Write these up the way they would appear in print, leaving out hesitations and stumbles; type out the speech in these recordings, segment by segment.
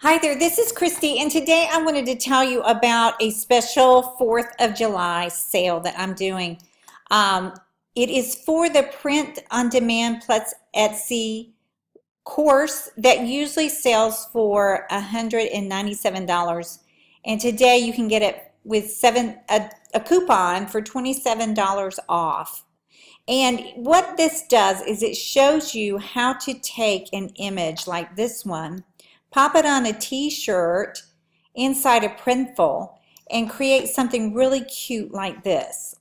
Hi there, this is Christy, and today I wanted to tell you about a special 4th of July sale that I'm doing. Um, it is for the Print on Demand plus Etsy course that usually sells for $197. And today you can get it with a coupon for $27 off. And what this does is it shows you how to take an image like this one, pop it on a t-shirt inside a printful, and create something really cute like this.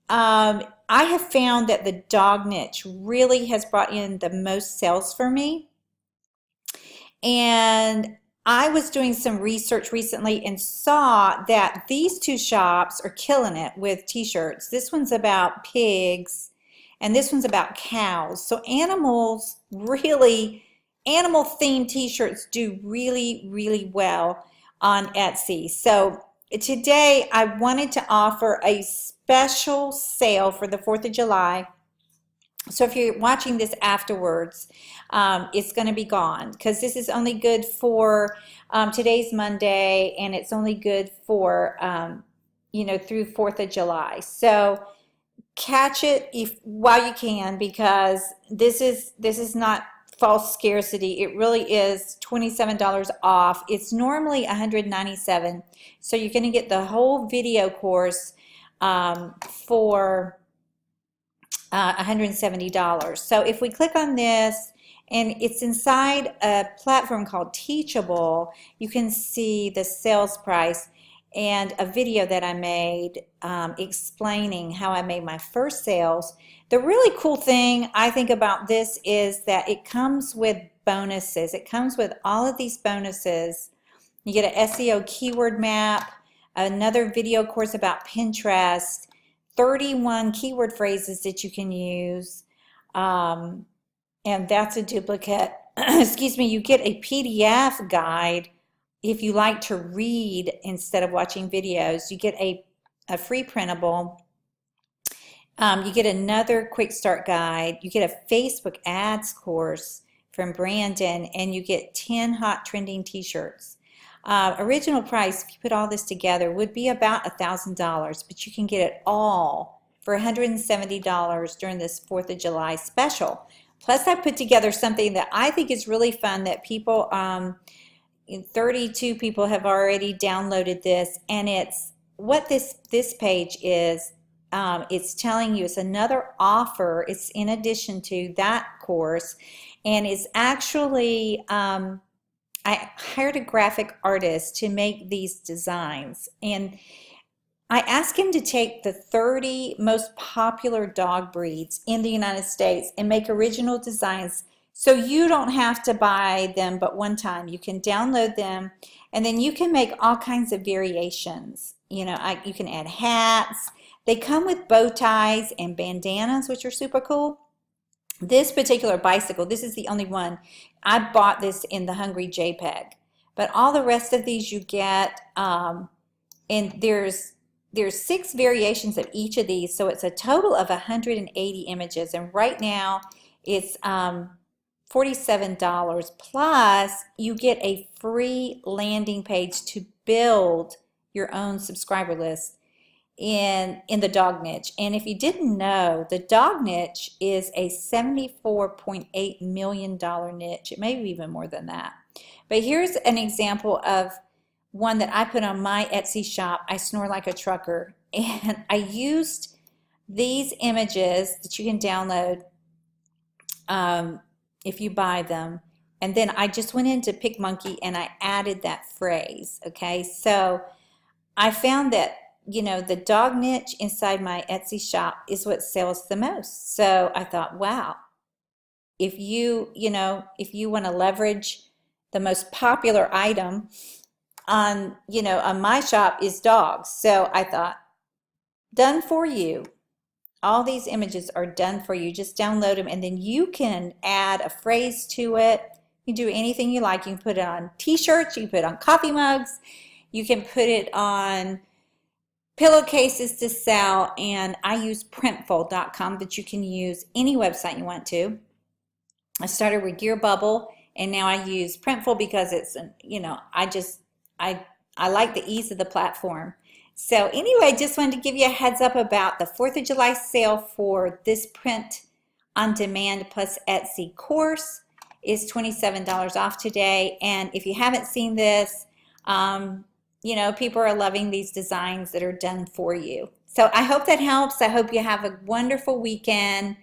I have found that the dog niche really has brought in the most sales for me. And I was doing some research recently and saw that these two shops are killing it with t-shirts. This one's about pigs and this one's about cows. So animal themed t-shirts do really well on Etsy. So today I wanted to offer a special sale for the 4th of July. So if you're watching this afterwards, it's going to be gone because this is only good for today's Monday, and it's only good for through 4th of July. So catch it while you can, because this is not false scarcity. It really is $27 off. It's normally $197, so you're going to get the whole video course for $170. So if we click on this, and it's inside a platform called Teachable, you can see the sales price and a video that I made explaining how I made my first sales. The really cool thing I think about this is that it comes with bonuses. It comes with all of these bonuses. You get an SEO keyword map, another video course about Pinterest, 31 keyword phrases that you can use, and that's a duplicate. Excuse me, you get a PDF guide if you like to read instead of watching videos. You get a free printable. You get another quick start guide. You get a Facebook ads course from Brandon, and you get 10 hot trending t-shirts. Original price, if you put all this together, would be about $1,000, but you can get it all for $170 during this 4th of July special. Plus, I put together something that I think is really fun that people, 32 people have already downloaded this, and it's what this page is. It's telling you it's another offer. It's in addition to that course, and it's actually I hired a graphic artist to make these designs, and I asked him to take the 30 most popular dog breeds in the United States and make original designs, so you don't have to buy them but one time. You can download them, and then you can make all kinds of variations. You can add hats. They come with bow ties and bandanas, which are super cool. This particular bicycle, this is the only one. I bought this in the Hungry JPEG, but all the rest of these you get, and there's 6 variations of each of these, so it's a total of 180 images, and right now it's $47, plus you get a free landing page to build your own subscriber list in the dog niche. And if you didn't know, the dog niche is a $74.8 million niche. It may be even more than that. But here's an example of one that I put on my Etsy shop. I snore like a trucker, and I used these images that you can download if you buy them, and then I just went into PicMonkey and I added that phrase. Okay, so I found that the dog niche inside my Etsy shop is what sells the most. So I thought, wow, if you want to leverage the most popular item on my shop is dogs. So I thought, done for you. All these images are done for you. Just download them, and then you can add a phrase to it. You can do anything you like. You can put it on t-shirts, you can put it on coffee mugs, you can put it on pillowcases to sell, and I use Printful.com, but you can use any website you want to. I started with Gear Bubble, and now I use Printful because it's, you know, I like the ease of the platform. So anyway, just wanted to give you a heads up about the 4th of July sale for this print on demand plus Etsy course is $27 off today. And if you haven't seen this, you know, people are loving these designs that are done for you. So I hope that helps. I hope you have a wonderful weekend.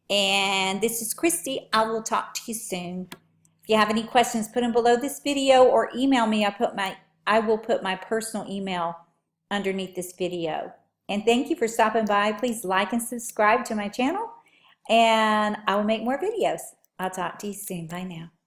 And this is Christy. I will talk to you soon. If you have any questions, put them below this video or email me. I will put my personal email underneath this video. And thank you for stopping by. Please like and subscribe to my channel, and I will make more videos. I'll talk to you soon. Bye now.